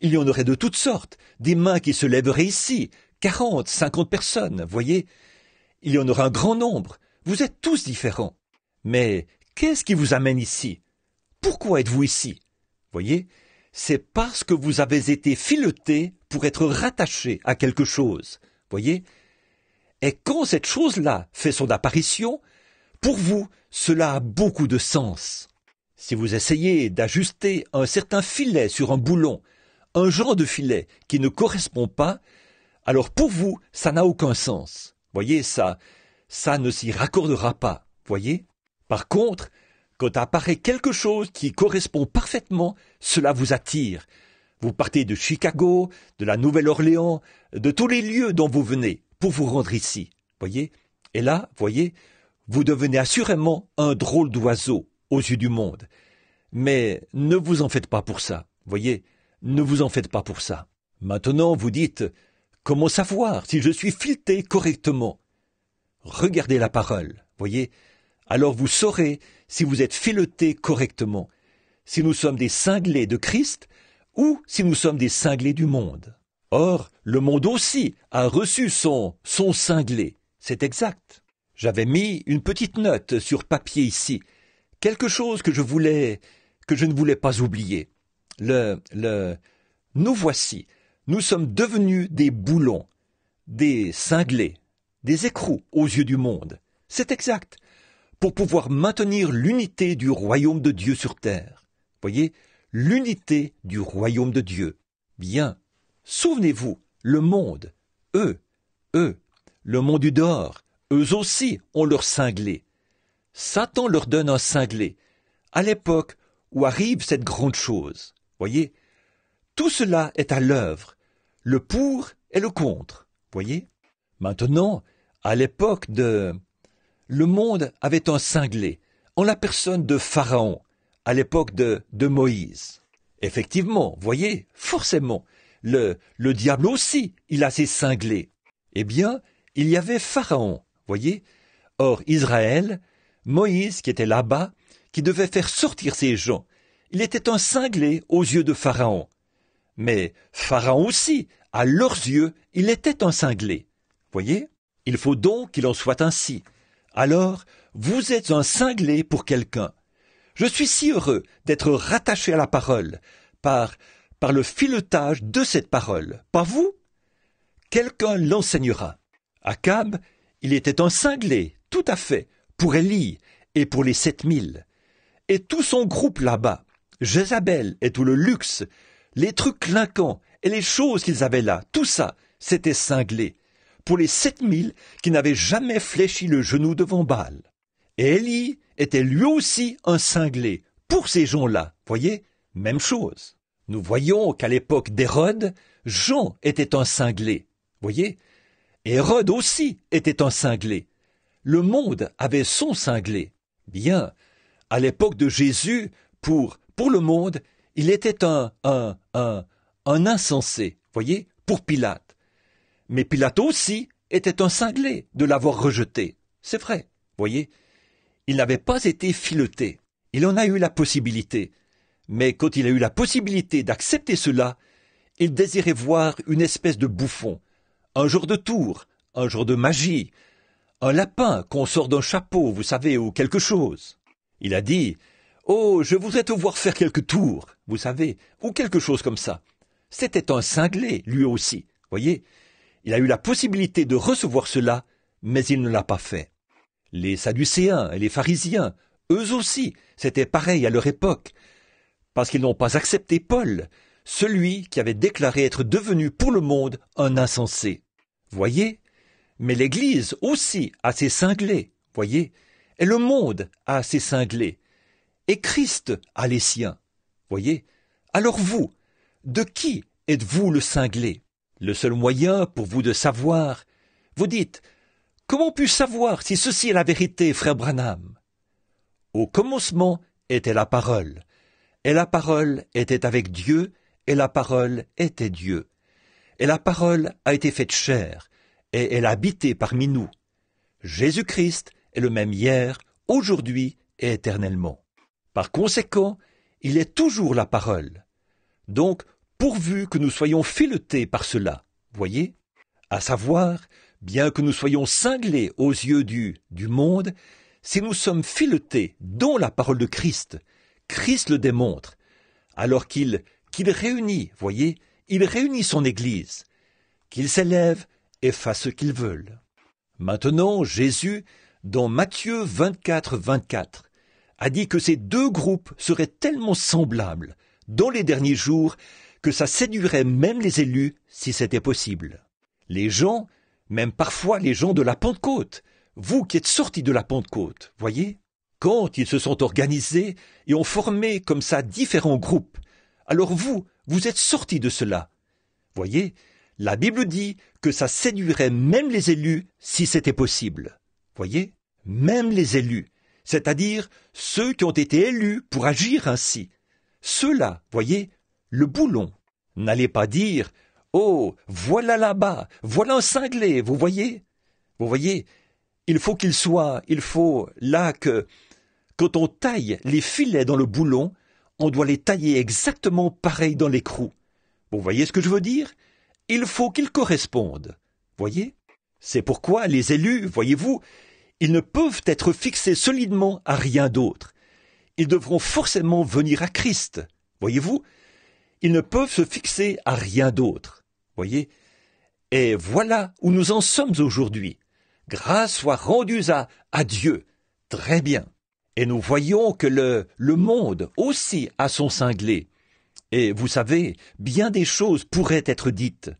Il y en aurait de toutes sortes, des mains qui se lèveraient ici, 40, 50 personnes, voyez? Il y en aura un grand nombre, vous êtes tous différents. Mais qu'est-ce qui vous amène ici? Pourquoi êtes-vous ici? Voyez? C'est parce que vous avez été fileté pour être rattaché à quelque chose, voyez? Et quand cette chose-là fait son apparition, pour vous, cela a beaucoup de sens. Si vous essayez d'ajuster un certain filet sur un boulon, un genre de filet qui ne correspond pas, alors pour vous, ça n'a aucun sens. Voyez, ça ne s'y raccordera pas, voyez? Par contre, quand apparaît quelque chose qui correspond parfaitement, cela vous attire. Vous partez de Chicago, de la Nouvelle-Orléans, de tous les lieux dont vous venez, pour vous rendre ici, voyez? Et là, voyez, vous devenez assurément un drôle d'oiseau aux yeux du monde. Mais ne vous en faites pas pour ça, voyez? Ne vous en faites pas pour ça. Maintenant, vous dites, comment savoir si je suis fileté correctement? Regardez la parole, voyez? Alors vous saurez si vous êtes fileté correctement, si nous sommes des cinglés de Christ ou si nous sommes des cinglés du monde. Or, le monde aussi a reçu son cinglé, c'est exact. J'avais mis une petite note sur papier ici, quelque chose que je ne voulais pas oublier. Nous voici, nous sommes devenus des boulons, des cinglés, des écrous aux yeux du monde. C'est exact. Pour pouvoir maintenir l'unité du royaume de Dieu sur terre. Voyez, l'unité du royaume de Dieu. Bien, souvenez-vous, le monde, le monde du dehors, eux aussi ont leur cinglé. Satan leur donne un cinglé, à l'époque où arrive cette grande chose. Voyez, tout cela est à l'œuvre, le pour et le contre. Voyez, maintenant, à l'époque le monde avait un cinglé, en la personne de Pharaon, à l'époque de Moïse. Effectivement, voyez, forcément, le diable aussi, il a ses cinglés. Eh bien, il y avait Pharaon, voyez. Or, Israël, Moïse qui était là-bas, qui devait faire sortir ces gens, il était un cinglé aux yeux de Pharaon. Mais Pharaon aussi, à leurs yeux, il était un cinglé. Voyez, il faut donc qu'il en soit ainsi. Alors, vous êtes un cinglé pour quelqu'un. Je suis si heureux d'être rattaché à la parole, par le filetage de cette parole. Pas vous? Quelqu'un l'enseignera. Akab, il était un cinglé, tout à fait, pour Élie et pour les 7000. Et tout son groupe là-bas, Jézabel et tout le luxe, les trucs clinquants et les choses qu'ils avaient là, tout ça, c'était cinglé. Pour les 7000 qui n'avaient jamais fléchi le genou devant Baal. Et Élie était lui aussi un cinglé, pour ces gens-là, voyez, même chose. Nous voyons qu'à l'époque d'Hérode, Jean était un cinglé, voyez. Hérode aussi était un cinglé. Le monde avait son cinglé. Bien, à l'époque de Jésus, pour le monde, il était un insensé, voyez, pour Pilate. Mais Pilate aussi était un cinglé de l'avoir rejeté. C'est vrai, voyez. Il n'avait pas été fileté. Il en a eu la possibilité. Mais quand il a eu la possibilité d'accepter cela, il désirait voir une espèce de bouffon, un genre de tour, un genre de magie, un lapin qu'on sort d'un chapeau, vous savez, ou quelque chose. Il a dit « Oh, je voudrais te voir faire quelques tours, vous savez, ou quelque chose comme ça. » C'était un cinglé, lui aussi, voyez. Il a eu la possibilité de recevoir cela, mais il ne l'a pas fait. Les Sadducéens et les pharisiens, eux aussi, c'était pareil à leur époque. parce qu'ils n'ont pas accepté Paul, celui qui avait déclaré être devenu pour le monde un insensé. Voyez? Mais l'Église aussi a ses cinglés, voyez? Et le monde a ses cinglés. Et Christ a les siens, voyez? Alors vous, de qui êtes-vous le cinglé? Le seul moyen pour vous de savoir, vous dites, comment puis-je savoir si ceci est la vérité, frère Branham? Au commencement était la parole, et la parole était avec Dieu, et la parole était Dieu. Et la parole a été faite chair, et elle a habité parmi nous. Jésus-Christ est le même hier, aujourd'hui et éternellement. Par conséquent, il est toujours la parole. Donc, pourvu que nous soyons filetés par cela, voyez, à savoir, bien que nous soyons cinglés aux yeux du monde, si nous sommes filetés dans la parole de Christ, Christ le démontre, alors qu'il réunit, voyez, il réunit son Église, qu'il s'élève et fasse ce qu'il veut. Maintenant, Jésus, dans Matthieu 24, 24, a dit que ces deux groupes seraient tellement semblables dans les derniers jours que ça séduirait même les élus si c'était possible. Les gens, même parfois les gens de la Pentecôte, vous qui êtes sortis de la Pentecôte, voyez, quand ils se sont organisés et ont formé comme ça différents groupes, alors vous êtes sortis de cela. Voyez, la Bible dit que ça séduirait même les élus si c'était possible. Voyez, même les élus, c'est-à-dire ceux qui ont été élus pour agir ainsi. Ceux-là, voyez, le boulon. N'allez pas dire « Oh, voilà là-bas, voilà un cinglé, vous voyez ?» Vous voyez, il faut là que, quand on taille les filets dans le boulon, on doit les tailler exactement pareil dans l'écrou. Vous voyez ce que je veux dire? Il faut qu'ils correspondent. Voyez? C'est pourquoi les élus, voyez-vous, ils ne peuvent être fixés solidement à rien d'autre. Ils devront forcément venir à Christ. Voyez-vous? Ils ne peuvent se fixer à rien d'autre. Voyez? Et voilà où nous en sommes aujourd'hui. Grâce soit rendue à Dieu. Très bien. Et nous voyons que le monde aussi a son cinglé. Et vous savez, bien des choses pourraient être dites.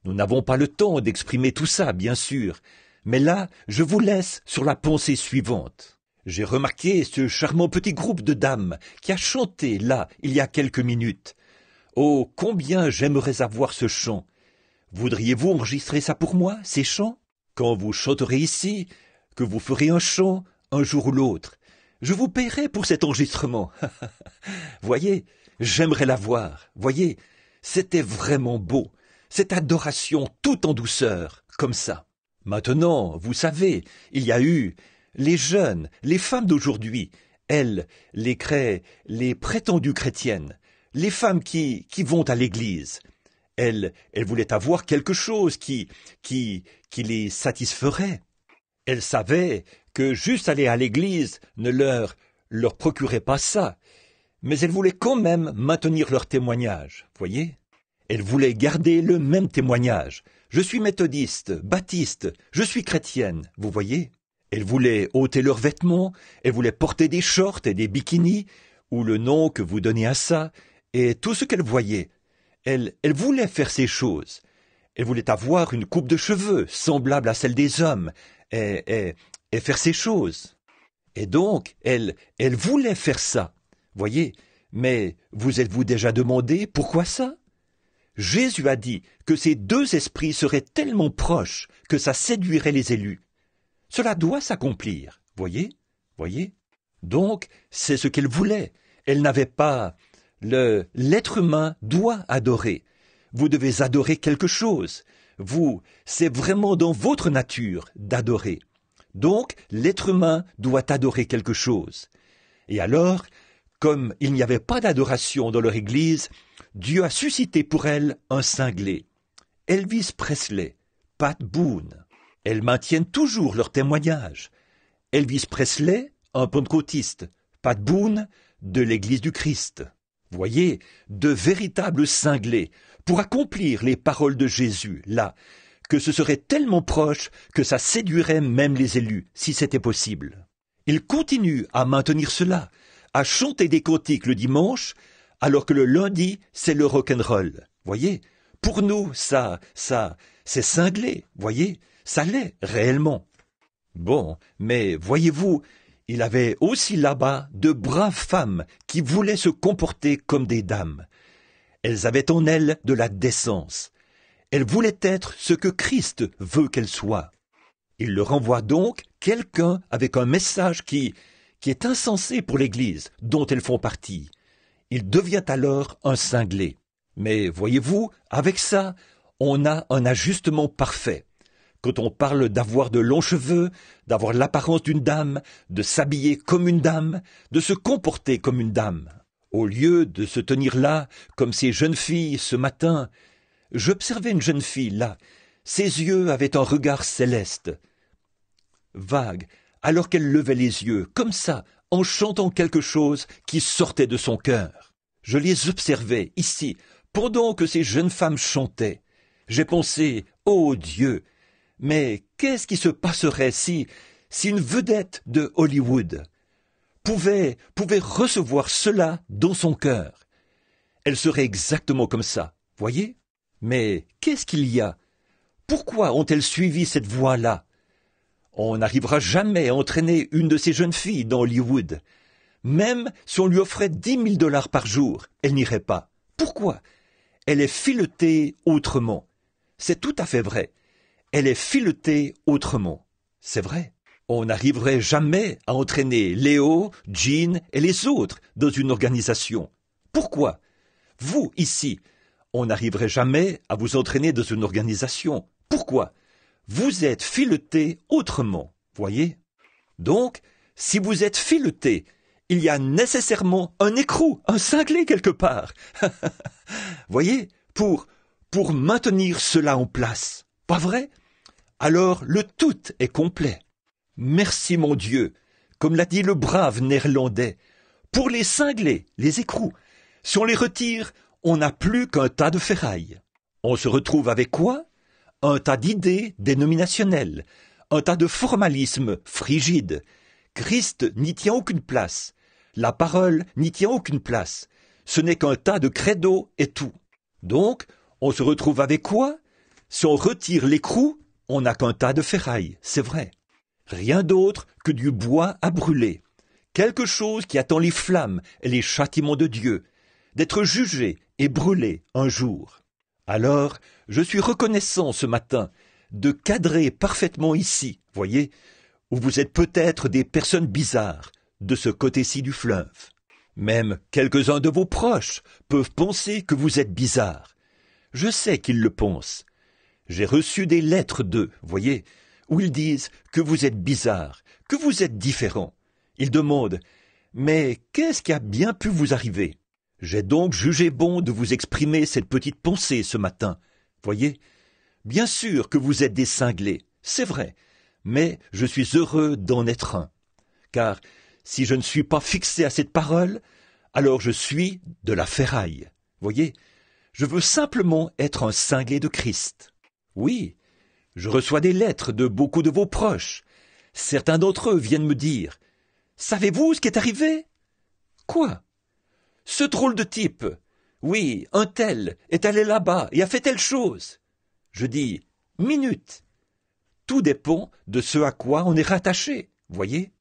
Nous n'avons pas le temps d'exprimer tout ça, bien sûr. Mais là, je vous laisse sur la pensée suivante. J'ai remarqué ce charmant petit groupe de dames qui a chanté là, il y a quelques minutes. Oh, combien j'aimerais avoir ce chant. Voudriez-vous enregistrer ça pour moi, ces chants? Quand vous chanterez ici, que vous ferez un chant un jour ou l'autre, je vous paierai pour cet enregistrement. Voyez, j'aimerais l'avoir. Voyez, c'était vraiment beau. Cette adoration tout en douceur, comme ça. Maintenant, vous savez, il y a eu les jeunes, les femmes d'aujourd'hui, elles, les prétendues chrétiennes, les femmes qui vont à l'église. Elles voulaient avoir quelque chose qui les satisferait. Elles savaient que juste aller à l'église ne leur procurait pas ça, mais elles voulaient quand même maintenir leur témoignage, voyez? Elles voulaient garder le même témoignage. Je suis méthodiste, baptiste, je suis chrétienne, vous voyez? Elles voulaient ôter leurs vêtements, elles voulaient porter des shorts et des bikinis, ou le nom que vous donnez à ça, et tout ce qu'elles voyaient. Elles voulaient faire ces choses. Elles voulaient avoir une coupe de cheveux semblable à celle des hommes, et faire ces choses. Et donc, elles voulaient faire ça, voyez? Mais vous êtes-vous déjà demandé pourquoi ça? Jésus a dit que ces deux esprits seraient tellement proches que ça séduirait les élus. Cela doit s'accomplir, voyez? Voyez? Donc, c'est ce qu'elle voulait. Elle n'avait pas... L'être humain doit adorer. Vous devez adorer quelque chose. C'est vraiment dans votre nature d'adorer. Donc, l'être humain doit adorer quelque chose. Et alors, comme il n'y avait pas d'adoration dans leur église, Dieu a suscité pour elle un cinglé. Elvis Presley, Pat Boone. Elles maintiennent toujours leur témoignage. Elvis Presley, un pentecôtiste. Pat Boone, de l'Église du Christ. Voyez, de véritables cinglés pour accomplir les paroles de Jésus, là, que ce serait tellement proche que ça séduirait même les élus, si c'était possible. Ils continuent à maintenir cela, à chanter des cantiques le dimanche, alors que le lundi, c'est le rock'n'roll. Voyez? Pour nous, ça, c'est cinglé, voyez? Ça l'est, réellement. Bon, mais voyez-vous, il avait aussi là-bas de braves femmes qui voulaient se comporter comme des dames. Elles avaient en elles de la décence. Elles voulaient être ce que Christ veut qu'elles soient. Il leur envoie donc quelqu'un avec un message qui est insensé pour l'Église dont elles font partie. Il devient alors un cinglé. Mais voyez-vous, avec ça, on a un ajustement parfait. Quand on parle d'avoir de longs cheveux, d'avoir l'apparence d'une dame, de s'habiller comme une dame, de se comporter comme une dame. Au lieu de se tenir là, comme ces jeunes filles ce matin, j'observais une jeune fille là. Ses yeux avaient un regard céleste, vague, alors qu'elle levait les yeux, comme ça, en chantant quelque chose qui sortait de son cœur. Je les observais, ici, pendant que ces jeunes femmes chantaient. J'ai pensé, ô Dieu, mais qu'est-ce qui se passerait si une vedette de Hollywood pouvait recevoir cela dans son cœur? Elle serait exactement comme ça, voyez? Mais qu'est-ce qu'il y a? Pourquoi ont-elles suivi cette voie-là? On n'arrivera jamais à entraîner une de ces jeunes filles dans Hollywood. Même si on lui offrait 10 000 $ par jour, elle n'irait pas. Pourquoi? Elle est filetée autrement. C'est tout à fait vrai. Elle est filetée autrement. C'est vrai. On n'arriverait jamais à entraîner Léo, Jean et les autres dans une organisation. Pourquoi? Vous, ici, on n'arriverait jamais à vous entraîner dans une organisation. Pourquoi? Vous êtes fileté autrement, voyez? Donc, si vous êtes fileté, il y a nécessairement un écrou, un cinglé quelque part. Voyez? Pour maintenir cela en place. Pas vrai? Alors le tout est complet. Merci mon Dieu, comme l'a dit le brave néerlandais. Pour les cinglés, les écrous, si on les retire, on n'a plus qu'un tas de ferraille. On se retrouve avec quoi? Un tas d'idées dénominationnelles, un tas de formalisme frigide. Christ n'y tient aucune place. La parole n'y tient aucune place. Ce n'est qu'un tas de credo et tout. Donc, on se retrouve avec quoi? Si on retire l'écrou, on n'a qu'un tas de ferraille, c'est vrai. Rien d'autre que du bois à brûler. Quelque chose qui attend les flammes et les châtiments de Dieu, d'être jugé et brûlé un jour. Alors, je suis reconnaissant ce matin de cadrer parfaitement ici, voyez, où vous êtes peut-être des personnes bizarres de ce côté-ci du fleuve. Même quelques-uns de vos proches peuvent penser que vous êtes bizarres. Je sais qu'ils le pensent. J'ai reçu des lettres d'eux, voyez, où ils disent que vous êtes bizarres, que vous êtes différents. Ils demandent « Mais qu'est-ce qui a bien pu vous arriver ?» J'ai donc jugé bon de vous exprimer cette petite pensée ce matin. Voyez, bien sûr que vous êtes des cinglés, c'est vrai, mais je suis heureux d'en être un. Car si je ne suis pas fixé à cette parole, alors je suis de la ferraille. Voyez, je veux simplement être un cinglé de Christ. Oui, je reçois des lettres de beaucoup de vos proches. Certains d'entre eux viennent me dire « Savez-vous ce qui est arrivé ?»« Quoi ?»« Ce drôle de type, oui, un tel, est allé là-bas et a fait telle chose. » Je dis « Minute !» Tout dépend de ce à quoi on est rattaché, voyez.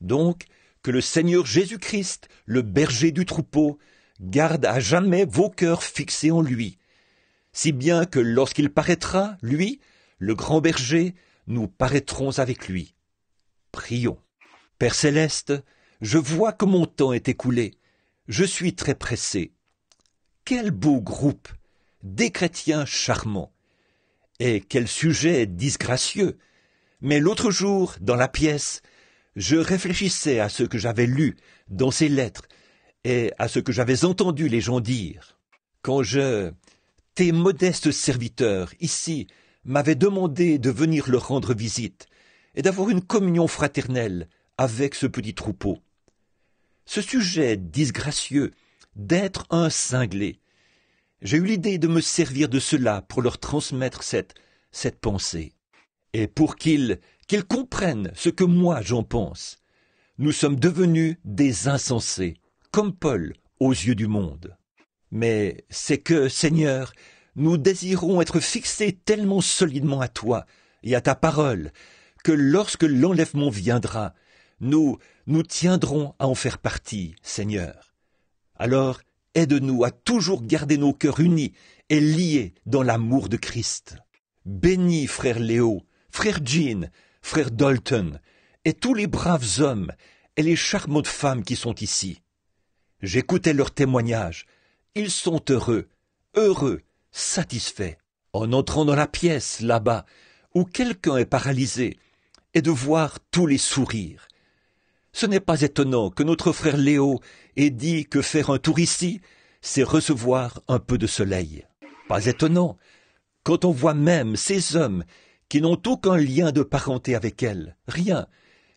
Donc, que le Seigneur Jésus-Christ, le berger du troupeau, garde à jamais vos cœurs fixés en lui, si bien que lorsqu'il paraîtra, lui, le grand berger, nous paraîtrons avec lui. Prions. Père Céleste, je vois que mon temps est écoulé. Je suis très pressé. Quel beau groupe, des chrétiens charmants. Et quel sujet disgracieux. Mais l'autre jour, dans la pièce, je réfléchissais à ce que j'avais lu dans ces lettres et à ce que j'avais entendu les gens dire. Quand tes modestes serviteurs, ici, m'avaient demandé de venir leur rendre visite et d'avoir une communion fraternelle avec ce petit troupeau. Ce sujet disgracieux d'être un cinglé, j'ai eu l'idée de me servir de cela pour leur transmettre cette pensée. Et pour qu'ils comprennent ce que moi j'en pense, nous sommes devenus des insensés, comme Paul aux yeux du monde. Mais c'est que, Seigneur, nous désirons être fixés tellement solidement à toi et à ta parole, que lorsque l'enlèvement viendra, nous tiendrons à en faire partie, Seigneur. Alors, aide-nous à toujours garder nos cœurs unis et liés dans l'amour de Christ. Bénis frère Léo, frère Jean, frère Dalton, et tous les braves hommes et les charmantes femmes qui sont ici. J'écoutais leurs témoignages. Ils sont heureux, satisfaits. En entrant dans la pièce, là-bas, où quelqu'un est paralysé, et de voir tous les sourires. Ce n'est pas étonnant que notre frère Léo ait dit que faire un tour ici, c'est recevoir un peu de soleil. Pas étonnant, quand on voit même ces hommes qui n'ont aucun lien de parenté avec elle, rien,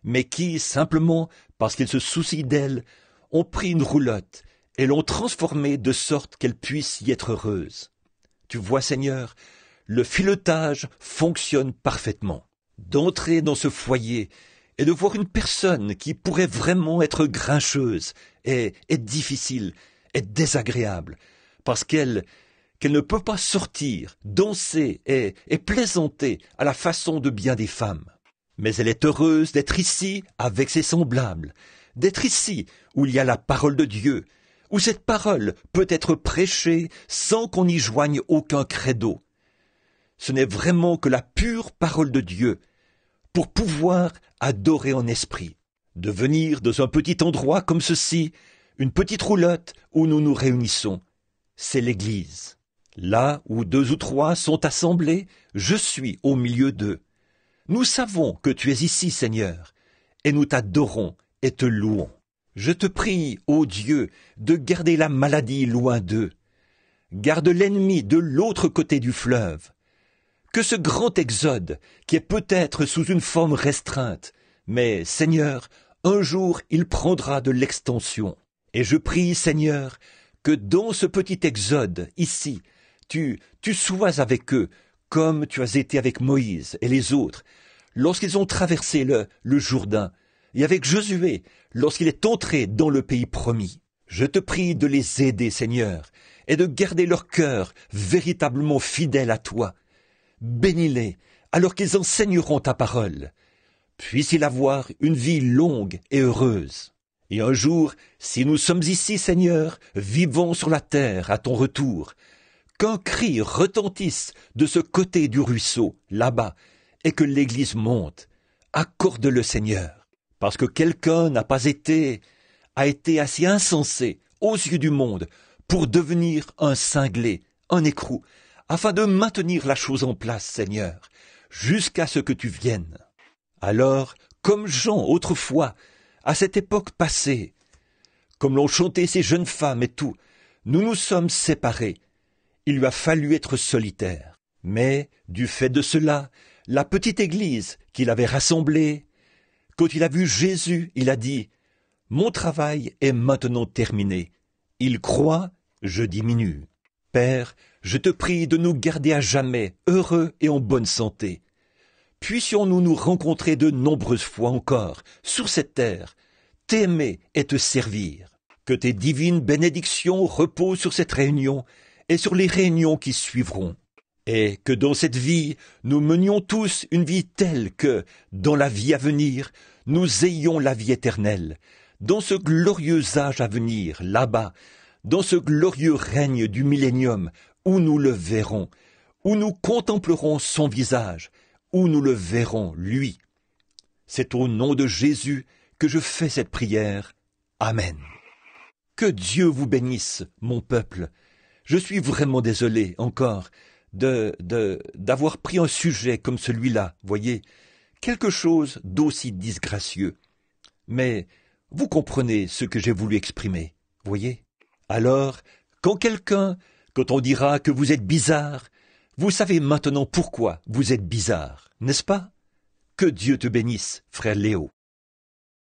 mais qui, simplement, parce qu'ils se soucient d'elle, ont pris une roulotte et l'ont transformée de sorte qu'elle puisse y être heureuse. Tu vois, Seigneur, le filetage fonctionne parfaitement. D'entrer dans ce foyer et de voir une personne qui pourrait vraiment être grincheuse est difficile, est désagréable, parce qu'elle ne peut pas sortir, danser et plaisanter à la façon de bien des femmes. Mais elle est heureuse d'être ici avec ses semblables, d'être ici où il y a la parole de Dieu, où cette parole peut être prêchée sans qu'on y joigne aucun credo. Ce n'est vraiment que la pure parole de Dieu pour pouvoir adorer en esprit. De venir dans un petit endroit comme ceci, une petite roulotte où nous nous réunissons, c'est l'Église. Là où 2 ou 3 sont assemblés, je suis au milieu d'eux. Nous savons que tu es ici, Seigneur, et nous t'adorons et te louons. Je te prie, ô Dieu, de garder la maladie loin d'eux. Garde l'ennemi de l'autre côté du fleuve. Que ce grand exode, qui est peut-être sous une forme restreinte, mais, Seigneur, un jour il prendra de l'extension. Et je prie, Seigneur, que dans ce petit exode, ici, tu sois avec eux, comme tu as été avec Moïse et les autres, lorsqu'ils ont traversé le Jourdain, et avec Josué, lorsqu'il est entré dans le pays promis. Je te prie de les aider, Seigneur, et de garder leur cœur véritablement fidèle à toi. Bénis-les, alors qu'ils enseigneront ta parole. Puisse-il avoir une vie longue et heureuse. Et un jour, si nous sommes ici, Seigneur, vivons sur la terre à ton retour, qu'un cri retentisse de ce côté du ruisseau, là-bas, et que l'Église monte. Accorde-le, Seigneur, parce que quelqu'un a été assez insensé aux yeux du monde pour devenir un cinglé, un écrou, afin de maintenir la chose en place, Seigneur, jusqu'à ce que tu viennes. Alors, comme Jean autrefois, à cette époque passée, comme l'ont chanté ces jeunes femmes et tout, nous nous sommes séparés. Il lui a fallu être solitaire. Mais, du fait de cela, la petite église qu'il avait rassemblée, quand il a vu Jésus, il a dit « Mon travail est maintenant terminé. Il croit, je diminue. Père, je te prie de nous garder à jamais heureux et en bonne santé. Puissions-nous nous rencontrer de nombreuses fois encore sur cette terre, t'aimer et te servir. Que tes divines bénédictions reposent sur cette réunion et sur les réunions qui suivront. Et que dans cette vie, nous menions tous une vie telle que, dans la vie à venir, nous ayons la vie éternelle, dans ce glorieux âge à venir, là-bas, dans ce glorieux règne du millénium, où nous le verrons, où nous contemplerons son visage, où nous le verrons, lui. C'est au nom de Jésus que je fais cette prière. Amen. Que Dieu vous bénisse, mon peuple. Je suis vraiment désolé, encore, d'avoir pris un sujet comme celui-là, voyez, quelque chose d'aussi disgracieux. Mais vous comprenez ce que j'ai voulu exprimer, voyez. Alors, quand on dira que vous êtes bizarre, vous savez maintenant pourquoi vous êtes bizarre, n'est-ce pas? Que Dieu te bénisse, frère Léo.